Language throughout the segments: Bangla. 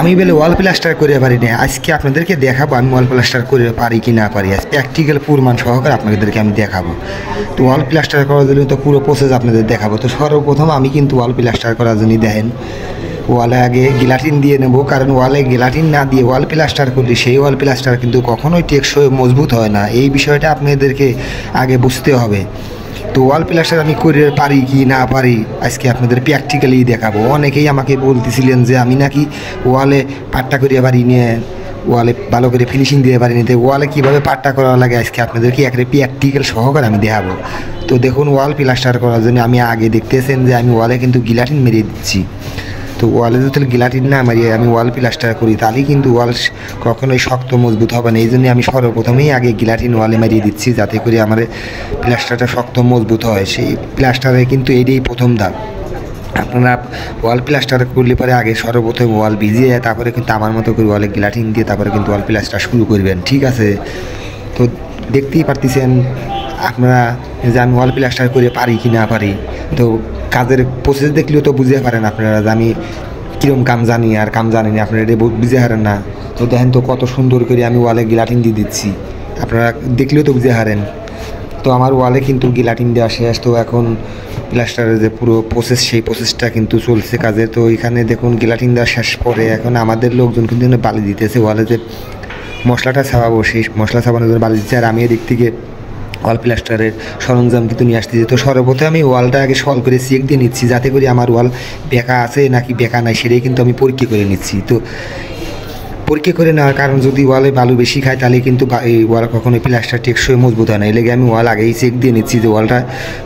আমি বলে ওয়াল প্লাস্টার করে পারি না, আজকে আপনাদেরকে দেখাবো আমি ওয়াল প্লাস্টার করে পারি কি না পারি। আজ প্র্যাকটিক্যাল প্রমাণ সহকারে আপনাদেরকে আমি দেখাবো। তো ওয়াল প্লাস্টার করার জন্য তো পুরো প্রসেস আপনাদের দেখাবো। তো সর্বপ্রথম আমি কিন্তু ওয়াল প্লাস্টার করার জন্য দেখেন ওয়ালে আগে গেলাটিন দিয়ে নেব, কারণ ওয়ালে গেলাটিন না দিয়ে ওয়াল প্লাস্টার করলে সেই ওয়াল প্লাস্টার কিন্তু কখনোই টেকসই মজবুত হয় না। এই বিষয়টা আপনাদেরকে আগে বুঝতে হবে। তো ওয়াল প্লাস্টার আমি করে পারি কি না পারি আজকে আপনাদের প্র্যাকটিক্যালি দেখাবো। অনেকেই আমাকে বলতেছিলেন যে আমি নাকি ওয়ালে পাট্টা করিয়ে পারি নিয়ে, ওয়ালে ভালো করে ফিনিশিং দিয়ে পারি নিতে, ওয়ালে কীভাবে পাট্টা করা লাগে আজকে আপনাদেরকে একটা প্র্যাকটিক্যাল সহকারে আমি দেখাবো। তো দেখুন ওয়াল প্লাস্টার করার জন্য আমি আগে দেখতেছেন যে আমি ওয়ালে কিন্তু গিলাটিন মেরে দিচ্ছি। তো ওয়ালে যদি গিলাটিন না মারিয়ে আমি ওয়াল প্লাস্টার করি তাহলে কিন্তু ওয়াল কখনোই শক্ত মজবুত হবে না। এই জন্য আমি সর্বপ্রথমেই আগে গিলাটিন ওয়ালে মারিয়ে দিচ্ছি যাতে করে আমার প্লাস্টারটা শক্ত মজবুত হয়। সেই প্লাস্টারে কিন্তু এটাই প্রথম ধাপ। আপনারা ওয়াল প্লাস্টার করলে পরে আগে সর্বপ্রথম ওয়াল ভিজিয়ে তারপরে কিন্তু আমার মতো করে ওয়ালে গিলাটিন দিয়ে তারপরে কিন্তু ওয়াল প্লাস্টার শুরু করবেন, ঠিক আছে? তো দেখতেই পারতেছেন আপনারা যে আমি ওয়াল প্লাস্টার করে পারি কি না পারি। তো কাজের প্রসেস দেখলেও তো বুঝতে পারেন আপনারা যে আমি কীরকম কাম জানি আর কাম জানি না, আপনারা এটা বুঝতে পারেন না। তো দেখেন তো কত সুন্দর করে আমি ওয়ালে গিলাটিন দিয়ে দিচ্ছি, আপনারা দেখলেও তো বুঝতে পারেন। তো আমার ওয়ালে কিন্তু গিলাটিন দেওয়া শেষ। তো এখন প্লাস্টারের যে পুরো প্রসেস সেই প্রসেসটা কিন্তু চলছে কাজে। তো এখানে দেখুন গিলাটিন দেওয়া শেষ পরে এখন আমাদের লোকজন কিন্তু বালি দিতেছে ওয়ালে যে মশলাটা ছাপাবো, সেই মশলা ছাপানোর জন্য বালি দিচ্ছে। আর আমি এদিক থেকে ওয়াল প্লাস্টারের সরঞ্জাম কিন্তু নিয়ে আসতেছি। তো সর্বপ্রথমে আমি ওয়ালটা আগে সল করে চেক দিয়ে নিচ্ছি যাতে করে আমার ওয়াল বেঁকা আছে নাকি বেঁকা নাই সেটাই কিন্তু আমি পরীক্ষা করে নিচ্ছি। তো পরীক্ষা করে নেওয়ার কারণ যদি ওয়ালে বালু বেশি খায় তাহলে কিন্তু এই ওয়াল কখনো প্লাস্টার টেকসই মজবুত হয় না। এই লেগে আমি ওয়াল আগেই চেক দিয়ে নিচ্ছি যে ওয়ালটা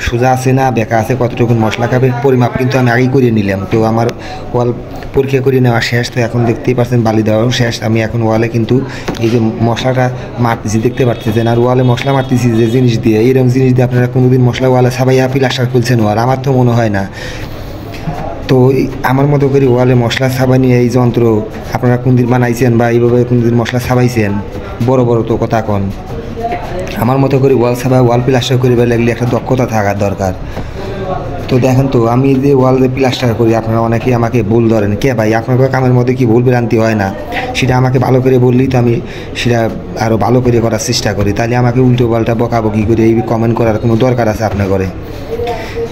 সোজা আছে না বেঁকা আছে, কতটুকু মশলা খাবে পরিমাপ কিন্তু আমি আগেই করে নিলাম। তো আমার ওয়াল পরীক্ষা করে নেওয়া শেষ। তো এখন দেখতেই পাচ্ছেন বালি দেওয়াও শেষ। আমি এখন ওয়ালে কিন্তু এই যে মশলাটা মারতেছি দেখতে পারতেছেন। আর ওয়ালে মশলা মারতেছি যে জিনিস দিয়ে, এইরকম জিনিস দিয়ে আপনারা কোনোদিন মশলা ওয়ালে সাবাইয়া প্লাস্টার খুলছেন ওয়াল? আমার তো মনে হয় না। তো আমার মতো করে ওয়ালে মশলা ছাবাই এই যন্ত্র আপনারা কোনদিন বানাইছেন বা এইভাবে কোনদিন মশলা ছাবাইছেন? বড় বড় তো কথা কন। আমার মতো করে ওয়াল ছাবাই ওয়াল প্লাস্টার করিবে লাগলে একটা দক্ষতা থাকার দরকার। তো দেখেন তো আমি যে ওয়াল যে প্লাস্টার করি আপনারা অনেকেই আমাকে ভুল ধরেন, কে ভাই আপনার কামের মধ্যে কি ভুল ভ্রান্তি হয় না? সেটা আমাকে ভালো করে বললেই তো আমি সেটা আরও ভালো করে করার চেষ্টা করি। তাহলে আমাকে উল্টো পাল্টা বকাবকি করে এই কমেন্ট করার কোনো দরকার আছে আপনার করে?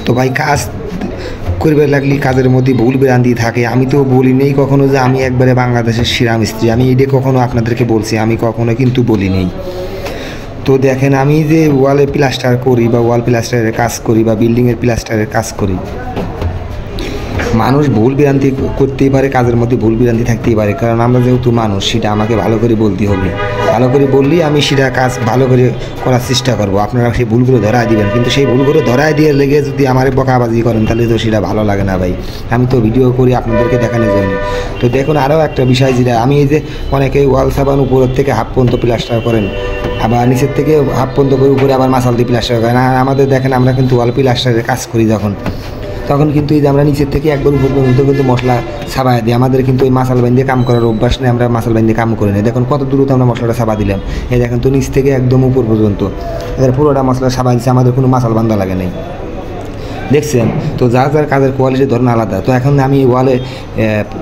তো ভাই কাজ করবে লাগলে কাজের মধ্যে ভুল ভ্রান্তি থাকে। আমি তো বলি নেই কখনো যে আমি একবারে বাংলাদেশের সেরা মিস্ত্রি, আমি এটা কখনো আপনাদেরকে বলছি? আমি কখনো কিন্তু বলি নেই। তো দেখেন আমি যে ওয়ালে প্লাস্টার করি বা ওয়াল প্লাস্টারের কাজ করি বা বিল্ডিংয়ের প্লাস্টারের কাজ করি, মানুষ ভুল ভ্রান্তি করতেই পারে, কাজের মধ্যে ভুল ভ্রান্তি থাকতেই পারে। কারণ আমরা যেহেতু মানুষ সেটা আমাকে ভালো করে বলতে হবে, ভালো করে বললেই আমি সেটা কাজ ভালো করে করার চেষ্টা করব। আপনারা সেই ভুলগুলো ধরায় দিবেন, কিন্তু সেই ভুলগুলো ধরায় দিয়ে লেগে যদি আমার বকাবাজি করেন তাহলে তো সেটা ভালো লাগে না ভাই। আমি তো ভিডিও করি আপনাদেরকে দেখানোর জন্য। তো দেখুন আরও একটা বিষয় যেটা আমি এই যে অনেকে ওয়াল সাবান উপরের থেকে হাফ পর্যন্ত প্লাস্টার করেন, আবার নিচের থেকে হাফ পর্যন্ত করে উপরে আবার মাসাল দিয়ে প্লাস্টার করেন। আর আমাদের দেখেন আমরা কিন্তু ওয়াল প্লাস্টারের কাজ করি তখন কিন্তু এই যে আমরা নিচের থেকে একবার উপর পর্যন্ত কিন্তু মশলা ছাপাই দিই। আমাদের কিন্তু ওই মাসাল বাইন দিয়ে কাম করার অভ্যাস নেই, আমরা মাসাল বাইন দিয়ে কাম করি না। দেখুন কত দূরত্ব আমরা মশলাটা ছাপা দিলাম। এই দেখেন তো নিচ থেকে একদম উপর পর্যন্ত এদের পুরোটা মশলা ছাপাই দিচ্ছে, আমাদের কোনো মাসাল বান্ধা লাগে নেই, দেখছেন? তো যার যার কাজের কোয়ালিটির ধরন আলাদা। তো এখন আমি ওয়ালে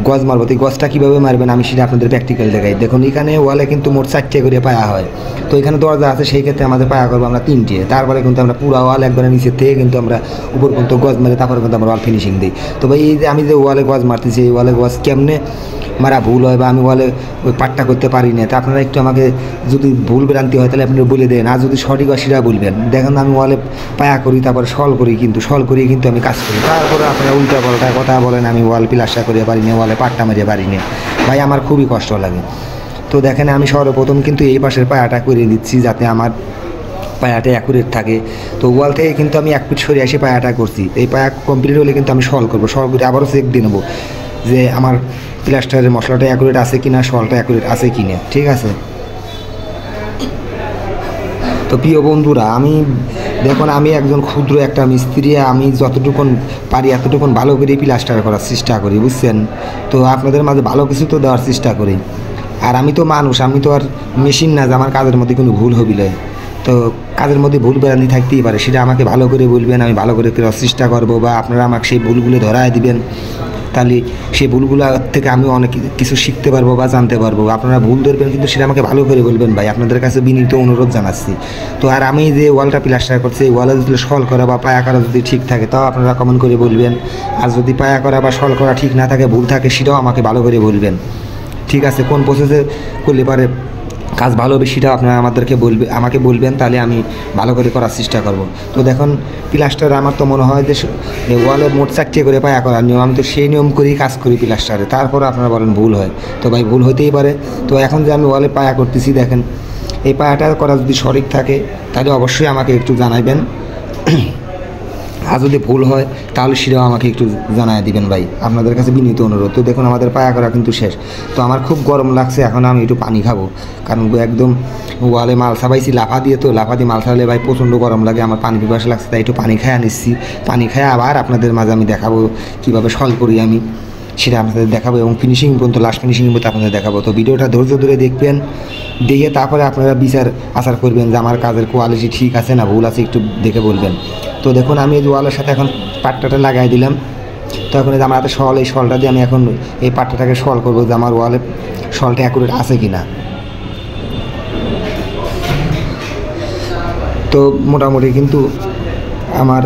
গজ মারবো, তো গজটা কীভাবে মারবেন আমি সেটা আপনাদের প্র্যাকটিক্যাল দেখাই। দেখুন এখানে ওয়ালে কিন্তু মোট 4টে করে পায়া হয়। তো এখানে দরজা আছে, সেই ক্ষেত্রে আমাদের পায়া করবো আমরা 3টে। তারপরে কিন্তু আমরা পুরো ওয়াল একবারে নিচের থেকে কিন্তু আমরা উপর পর্যন্ত গজ মারি, তারপরে কিন্তু আমরা ওয়াল ফিনিশিং দিই। তো ভাই এই যে আমি যে ওয়ালে গজ মারতেছি, এই ওয়ালে গজ কেমনে মারা ভুল হয় বা আমি ওয়ালে ওই পাট্টা করতে পারি না, তা আপনারা একটু আমাকে যদি ভুল ভ্রান্তি হয় তাহলে আপনি বলে দেন। আর যদি সঠিক হয় সেটা বলবেন। দেখেন আমি ওয়ালে পায়া করি, তারপরে সল করি, কিন্তু সল করিয়ে কিন্তু আমি কাজ করি। তারপরে আপনারা উল্টা পাল্টা কথা বলেন আমি ওয়াল প্লাস্টার করে পারি না, ওয়ালে পাট্টা মারিয়ে পারি না। ভাই আমার খুবই কষ্ট লাগে। তো দেখেন আমি সর্বপ্রথম কিন্তু এই পাশের পায়াটা করে দিচ্ছি যাতে আমার পায়াটা অ্যাকুরেট থাকে। তো ওয়াল থেকে কিন্তু আমি 1 ফিট সরিয়ে এসে পায়াটা করছি। এই পায়া কমপ্লিট হলে কিন্তু আমি সল করবো, সল করে আবারও চেক দিয়ে নেবো যে আমার প্লাস্টারের মশলাটা অ্যাকুরেট আছে কিনা, সলটা অ্যাকুরেট আছে কিনা, ঠিক আছে? তো প্রিয় বন্ধুরা, আমি দেখুন আমি একজন ক্ষুদ্র একটা মিস্ত্রি, আমি যতটুকুন পারি এতটুকুন ভালো করে প্লাস্টার করার চেষ্টা করি, বুঝছেন? তো আপনাদের মাঝে ভালো কিছু তো দেওয়ার চেষ্টা করি। আর আমি তো মানুষ, আমি তো আর মেশিন না যে আমার কাজের মধ্যে কোনো ভুল হবিলে। তো কাজের মধ্যে ভুল ভ্রান্তি থাকতেই পারে, সেটা আমাকে ভালো করে বলবেন, আমি ভালো করে করার চেষ্টা করবো, বা আপনারা আমাকে সেই ভুলগুলো ধরায় দিবেন। তাহলে সেই ভুলগুলো থেকে আমি অনেক কিছু শিখতে পারবো বা জানতে পারবো। আপনারা ভুল ধরবেন কিন্তু সেটা আমাকে ভালো করে বলবেন ভাই, আপনাদের কাছে বিনীত অনুরোধ জানাচ্ছি। তো আর আমি যে ওয়ালটা প্লাস্টার করছি এই ওয়ালে যদি সল করা বা পায়া করা যদি ঠিক থাকে তাও আপনারা কমেন্ট করে বলবেন, আর যদি পায়া করা বা সল করা ঠিক না থাকে, ভুল থাকে, সেটাও আমাকে ভালো করে বলবেন। ঠিক আছে, কোন প্রসেসে করলে পারে কাজ ভালো হবে সেটা আপনারা আমাকে বলবেন, তাহলে আমি ভালো করে করার চেষ্টা করব। তো দেখুন প্লাস্টার আমার তো মনে হয় যে ওয়ালে মোট 4টে করে পায়া করার নিয়ম, আমি তো সেই নিয়ম করেই কাজ করি প্লাস্টারে, তারপর আপনারা বলেন ভুল হয়। তো ভাই ভুল হতেই পারে। তো এখন যে আমি ওয়ালে পায়া করতেছি দেখেন, এই পায়াটা করা যদি সঠিক থাকে তাহলে অবশ্যই আমাকে একটু জানাবেন, আর যদি ভুল হয় তাহলে সেটাও আমাকে একটু জানায় দিবেন ভাই, আপনাদের কাছে বিনীত অনুরোধ। তো দেখুন আমাদের পায়া করা কিন্তু শেষ। তো আমার খুব গরম লাগছে, এখন আমি একটু পানি খাবো, কারণ একদম ওয়ালে মাল সাবাইছি লাফা দিয়ে, তো লাফা দিয়ে মাল সাবাইলে ভাই প্রচণ্ড গরম লাগে, আমার পানি পিপাসা লাগছে, তাই একটু পানি খাইয়া নিচ্ছি। পানি খাইয়া আবার আপনাদের মাঝে আমি দেখাবো কীভাবে সল করি আমি, সেটা আপনাদের দেখাবো, এবং ফিনিশিং পর্যন্ত লাস্ট ফিনিশিং পর্যন্ত আপনাদের দেখাবো। তো ভিডিওটা ধৈর্য ধরে দেখবেন, দেখে তারপরে আপনারা বিচার আচার করবেন যে আমার কাজের কোয়ালিটি ঠিক আছে না ভুল আছে, একটু দেখে বলবেন। তো দেখুন আমি এই ওয়ালের সাথে এখন পাট্টাটা লাগাই দিলাম। তো এখন আমার হাতে শল, এই শলটা দিয়ে আমি এখন এই পাট্টাটাকে শল করবো যে আমার ওয়ালে শলটা অ্যাকুরেট আছে কি না। তো মোটামুটি কিন্তু আমার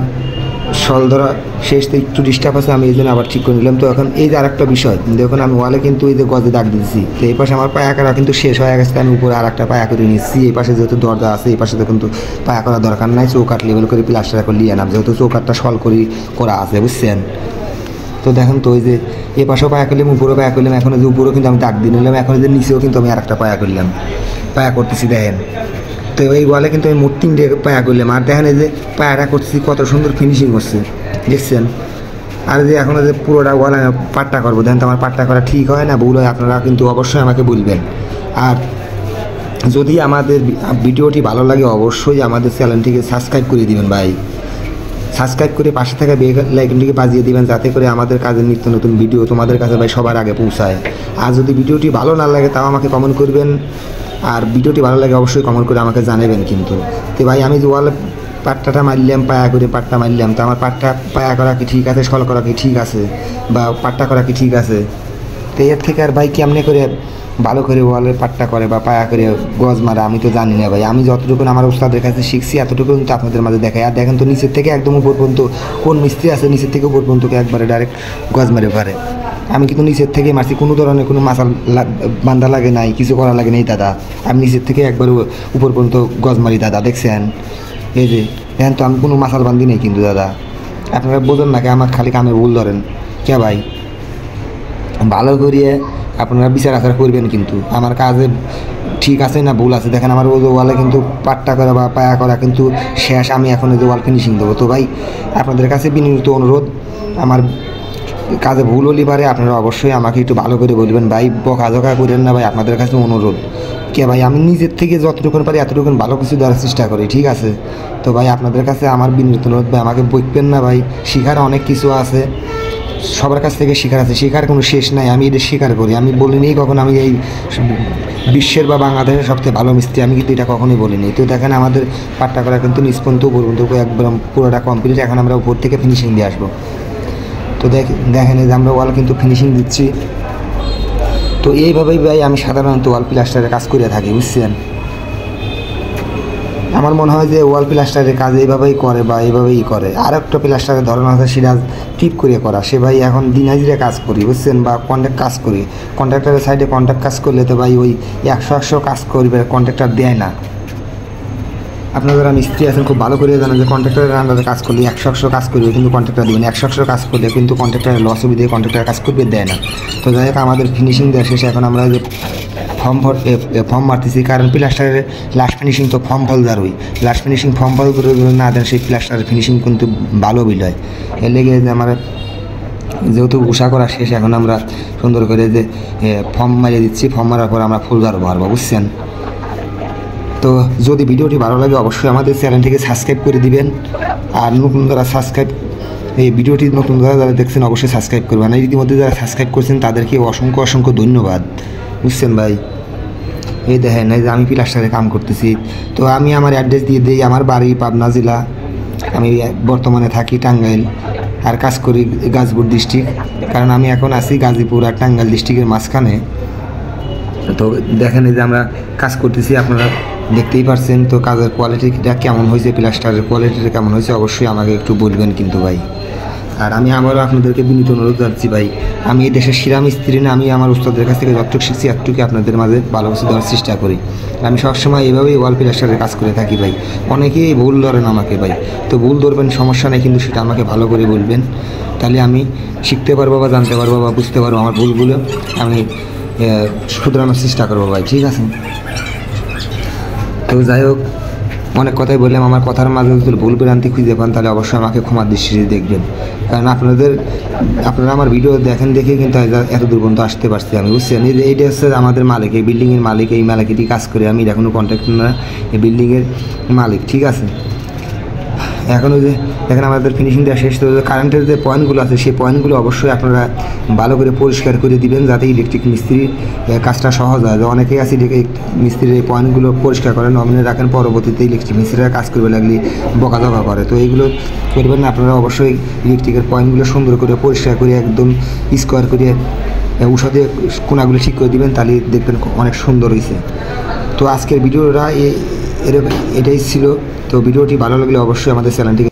শল ধরা শেষ, তো একটু ডিস্টার্ব আছে, আমি এই জন্য আবার ঠিক করে নিলাম। তো এখন এই যে আরেকটা বিষয়, দেখুন আমি ওয়ালে কিন্তু এই যে গজে দাগ দিচ্ছি, তো এই পাশে আমার পায়া করা কিন্তু শেষ হয়ে গেছে, আমি উপরে আর একটা পায়া করে নিচ্ছি। এই পাশে যেহেতু দরজা আছে, এই পাশে কিন্তু পায়া করার দরকার নাই, চৌকাট লেভেল করে প্লাস্টার করে নিয়ে আনাম, যেহেতু চৌকাটটা সল করা আছে, বুঝছেন। তো দেখেন তো ওই যে এই পাশেও পায়া করলাম, উপরেও পায়া করলাম, এখন যে উপরেও কিন্তু আমি দাগ দিয়ে নিলাম, এখন যে নিচেও কিন্তু আমি আর একটা পায়া করলাম, পায়া করতেছি দেখেন। তো এই ওয়ালে কিন্তু আমি মোট 3টে পায়া করলাম, আর দেখেন এই যে পায়াটা করছি কত সুন্দর ফিনিশিং করছে, দেখছেন। আর যে এখন যে পুরোটা ওয়ালে পাট্টা করবো, দেখেন তো আমার পাট্টা করা ঠিক হয় না ভুল হয়, আপনারা কিন্তু অবশ্যই আমাকে বলবেন। আর যদি আমাদের ভিডিওটি ভালো লাগে অবশ্যই আমাদের চ্যানেলটিকে সাবস্ক্রাইব করে দিবেন ভাই, সাবস্ক্রাইব করে পাশে থাকা বেল আইকনটিকে বাজিয়ে দিবেন, যাতে করে আমাদের কাজের নিত্য নতুন ভিডিও তোমাদের কাছে ভাই সবার আগে পৌঁছায়। আর যদি ভিডিওটি ভালো না লাগে তাও আমাকে কমেন্ট করবেন, আর ভিডিওটি ভালো লাগে অবশ্যই কমেন্ট করে আমাকে জানাবেন কিন্তু। তো ভাই আমি যে ওয়ালে পাট্টাটা মারলাম, পায়া করে পাট্টা মারলাম, তো আমার পায়া করা কি ঠিক আছে, সল করা কি ঠিক আছে, বা পাট্টা করা কি ঠিক আছে। তো এর থেকে আর ভাই কেমনে করে ভালো করে ওয়ালে পাট্টা করে বা পায়া করে গজ মারা আমি তো জানি না ভাই, আমি যতটুকু আমার উস্তাদের কাছে শিখছি এতটুকু কিন্তু আপনাদের মাঝে দেখাই। আর দেখেন তো নিচের থেকে একদম উপর পর্যন্ত কোন মিস্ত্রি আছে নিচের থেকে উপর পর্যন্ত একবারে ডাইরেক্ট গজ মারে পারে, আমি কিন্তু নিচের থেকে মারছি, কোনো ধরনের কোনো মাছাল বান্ধা লাগে নাই, কিছু করা লাগে নেই দাদা, আমি নিচের থেকে একবার উপর পর্যন্ত গজ মারি দাদা, দেখছেন। এই যে দেখেন তো আমি কোনো মাছাল বান্ধি নেই কিন্তু দাদা, আপনারা বোঝেন না কে, আমার খালি কামে ভুল ধরেন কে ভাই, ভালো করিয়ে আপনারা বিচার আচার করবেন কিন্তু আমার কাজে ঠিক আছে না ভুল আছে। দেখেন আমার ওয়ালে কিন্তু পাট্টা করা বা পায়া করা কিন্তু শেষ, আমি এখন যে ওয়াল ফিনিশিং দেবো। তো ভাই আপনাদের কাছে বিনীত অনুরোধ, আমার কাজে ভুল হলে পারে আপনারা অবশ্যই আমাকে একটু ভালো করে বলবেন ভাই, বকাঝকা করেন না ভাই, আপনাদের কাছে অনুরোধ। কে ভাই আমি নিজের থেকে যতটুকু পারি এতটুকু ভালো কিছু দেওয়ার চেষ্টা করি, ঠিক আছে। তো ভাই আপনাদের কাছে আমার বিনীত অনুরোধ ভাই, আমাকে বকবেন না ভাই, শেখার অনেক কিছু আছে, সবার কাছ থেকে শেখার আছে, শেখার কোনো শেষ নাই, আমি এটা স্বীকার করি, আমি বলিনি কখন আমি এই বিশ্বের বা বাংলাদেশের সবচেয়ে ভালো মিস্ত্রি, আমি কিন্তু এটা কখনোই বলিনি। তো দেখেন আমাদের পাট্টা করা কিন্তু নিচ পর্যন্ত উপর পর্যন্ত একদম পুরোটা কমপ্লিট, এখন আমরা উপর থেকে ফিনিশিং দিয়ে আসবো। তো দেখেন যে আমরা ওয়াল কিন্তু ফিনিশিং দিচ্ছি। তো এইভাবেই ভাই আমি সাধারণত ওয়াল প্লাস্টারের কাজ করে থাকি, বুঝছেন। আমার মনে হয় যে ওয়াল প্লাস্টারের কাজ এইভাবেই করে বা এইভাবেই করে। আর একটা প্লাস্টারের ধরন আছে সিরাজ টিপ করে করা, সে ভাই এখন দিন হাজিরা কাজ করি, বুঝছেন, বা কন্ট্রাক্ট কাজ করি। কন্ট্রাক্টরের সাইডে কন্ট্রাক্ট কাজ করলে তো ভাই ওই 100 কাজ করবে, কন্ট্রাক্টর দেয় না। আপনারা যারা মিস্ত্রি আছেন খুব ভালো করে জানেন যে কন্ট্রাক্টরের আন্ডারে কাজ করলে 100 কাজ করবে, কিন্তু কন্ট্রাক্টর দেবেন 100 কাজ করলে কিন্তু কন্ট্রাক্টরের লস হবে, দিয়ে কন্ট্রাক্টর কাজ করবে দেয় না। তো যাই হোক আমাদের ফিনিশিং দেওয়া শেষে এখন আমরা যে ফর্ম মারতেছি, কারণ প্লাস্টারের লাস্ট ফিনিশিং তো ফর্ম ফল দাঁড়ই, লাস্ট ফিনিশিং ফর্ম ফল করে না দেন সেই প্লাস্টারের ফিনিশিং কিন্তু ভালো বিল হয়। এর লেগে যে আমার যেহেতু উষা করা শেষ, এখন আমরা সুন্দর করে যে ফর্ম মারিয়ে দিচ্ছি, ফর্ম মারার পর আমরা ফুল দাঁড় মারবো, বুঝছেন। তো যদি ভিডিওটি ভালো লাগে অবশ্যই আমাদের চ্যানেলটিকে সাবস্ক্রাইব করে দিবেন, আর নতুন যারা এই ভিডিওটি নতুন যারা দেখছেন অবশ্যই সাবস্ক্রাইব করবেন, আর ইতিমধ্যে যারা সাবস্ক্রাইব করছেন তাদেরকে অসংখ্য ধন্যবাদ, বুঝছেন ভাই। এই দেখেন এই যে আমি প্লাস্টারে কাম করতেছি। তো আমি আমার অ্যাড্রেস দিয়ে দিই, আমার বাড়ি পাবনা জেলা, আমি বর্তমানে থাকি টাঙ্গাইল, আর কাজ করি গাজীপুর ডিস্ট্রিক্ট, কারণ আমি এখন আছি গাজীপুর আর টাঙ্গাইল ডিস্ট্রিক্টের মাঝখানে। তো দেখেন এই যে আমরা কাজ করতেছি, আপনারা দেখতেই পারছেন। তো কাজের কোয়ালিটিটা কেমন হয়েছে, প্লাস্টারের কোয়ালিটিটা কেমন হয়েছে অবশ্যই আমাকে একটু বলবেন কিন্তু ভাই। আর আমি আবারও আপনাদেরকে বিনীত অনুরোধ জানাচ্ছি ভাই, আমি এই দেশের সেরা মিস্ত্রি না, আমি আমার উস্তাদের কাছ থেকে যতটুকু শিখছি এতটুকু আপনাদের মাঝে ভালো কিছু দেওয়ার চেষ্টা করি। আমি সবসময় এভাবেই ওয়াল প্লাস্টারের কাজ করে থাকি ভাই। অনেকেই ভুল ধরেন আমাকে ভাই, তো ভুল ধরবেন সমস্যা নেই, কিন্তু সেটা আমাকে ভালো করে বলবেন, তাহলে আমি শিখতে পারবো বা জানতে পারবো বা বুঝতে পারবো আমার ভুলগুলো আমি শুধরানোর চেষ্টা করবো ভাই, ঠিক আছে? তো যাই হোক, অনেক কথাই বললাম, আমার কথার মাঝে যদি ভুল ভ্রান্তি খুঁজে পান তাহলে অবশ্যই আমাকে ক্ষমার দৃষ্টিতে দেখবেন, কারণ আপনারা আমার ভিডিও দেখেন দেখে কিন্তু এত দূর পর্যন্ত আসতে পারছি আমি, বুঝছেন? এইটা হচ্ছে আমাদের মালিক, এই বিল্ডিংয়ের মালিক, এই মালিকেরই কাজ করে আমি, এখনও কন্ট্রাক্টর না, এই বিল্ডিংয়ের মালিক, ঠিক আছে? এখন ওই যে দেখেন আমাদের ফিনিশিং দেওয়া শেষ, তো কারেন্টের যে পয়েন্টগুলো আছে সেই পয়েন্টগুলো অবশ্যই আপনারা ভালো করে পরিষ্কার করে দিবেন, যাতে ইলেকট্রিক মিস্ত্রির কাজটা সহজ হয়। অনেকেই আছে মিস্ত্রির এই পয়েন্টগুলো পরিষ্কার করেন, নমিনে রাখেন, পরবর্তীতে ইলেকট্রিক মিস্ত্রিরা কাজ করবে লাগলে বকাঝকা করে। তো এইগুলো করবেন না, আপনারা অবশ্যই ইলেকট্রিকের পয়েন্টগুলো সুন্দর করে পরিষ্কার করে একদম স্কোয়ার করে ঔষধে কোনাগুলো ঠিক করে দিবেন, তাহলে দেখবেন অনেক সুন্দর হয়েছে। তো আজকের ভিডিওটা এটাই ছিল। তো ভিডিওটি ভালো লাগলে অবশ্যই আমাদের চ্যানেলটিকে